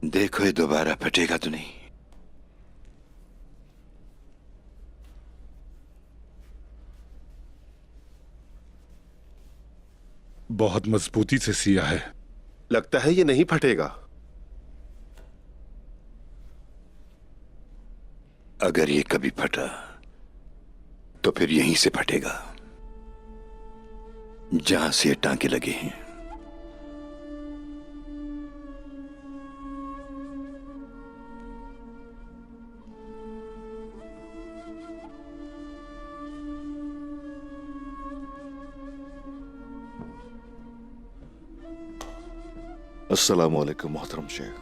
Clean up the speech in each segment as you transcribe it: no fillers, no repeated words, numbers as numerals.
देखो ये दोबारा फटेगा तो नहीं। बहुत मजबूती से सिया है। लगता है ये नहीं फटेगा। अगर ये कभी फटा तो फिर यहीं से फटेगा जहां से ये टांके लगे हैं। अस्सलामु अलैकुम मोहतरम शेख।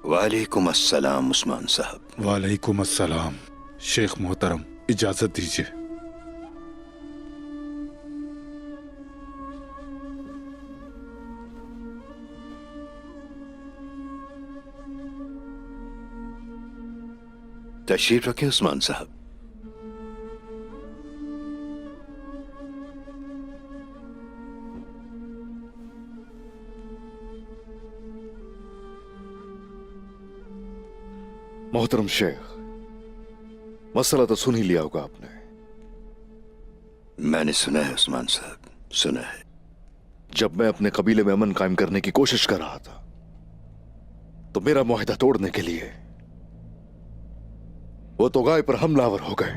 वालेकुम अस्सलाम उस्मान साहब। वालेकुम अस्सलाम। शेख मोहतरम, इजाजत दीजिए। तशरीफ रखें उस्मान साहब। मोहतरम शेख, मसला तो सुन ही लिया होगा आपने। मैंने सुना है उस्मान साहब, सुना है। जब मैं अपने कबीले में अमन कायम करने की कोशिश कर रहा था तो मेरा मुआहिदा तोड़ने के लिए वो तो गाय पर हमलावर हो गए।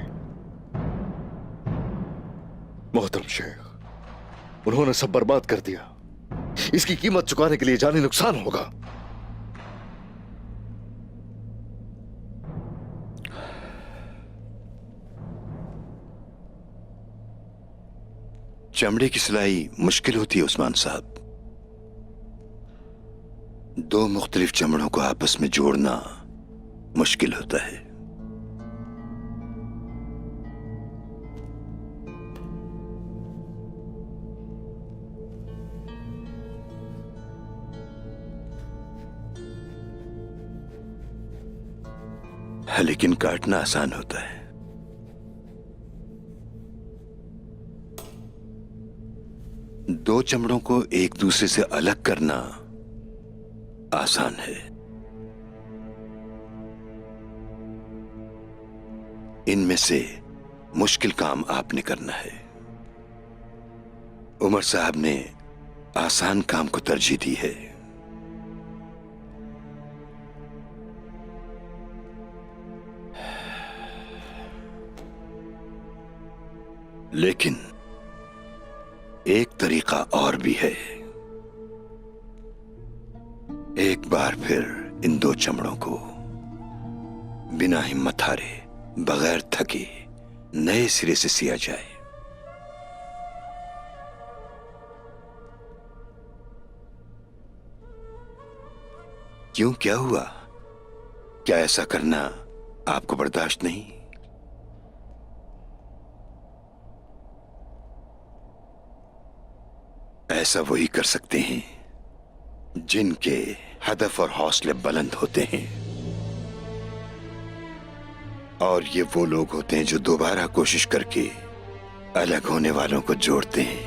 मोहतरम शेख, उन्होंने सब बर्बाद कर दिया। इसकी कीमत चुकाने के लिए जानी नुकसान होगा। चमड़े की सिलाई मुश्किल होती है उस्मान साहब। दो मुख्तलिफ चमड़ों को आपस में जोड़ना मुश्किल होता है। लेकिन काटना आसान होता है। दो चमड़ों को एक दूसरे से अलग करना आसान है। इनमें से मुश्किल काम आपने करना है। उमर साहब ने आसान काम को तरजीह दी है। लेकिन एक तरीका और भी है। एक बार फिर इन दो चमड़ों को बिना हिम्मत हारे, बगैर थके, नए सिरे से सिया जाए। क्यों, क्या हुआ? क्या ऐसा करना आपको बर्दाश्त नहीं? ऐसा वही कर सकते हैं जिनके हदफ और हौसले बुलंद होते हैं, और ये वो लोग होते हैं जो दोबारा कोशिश करके अलग होने वालों को जोड़ते हैं।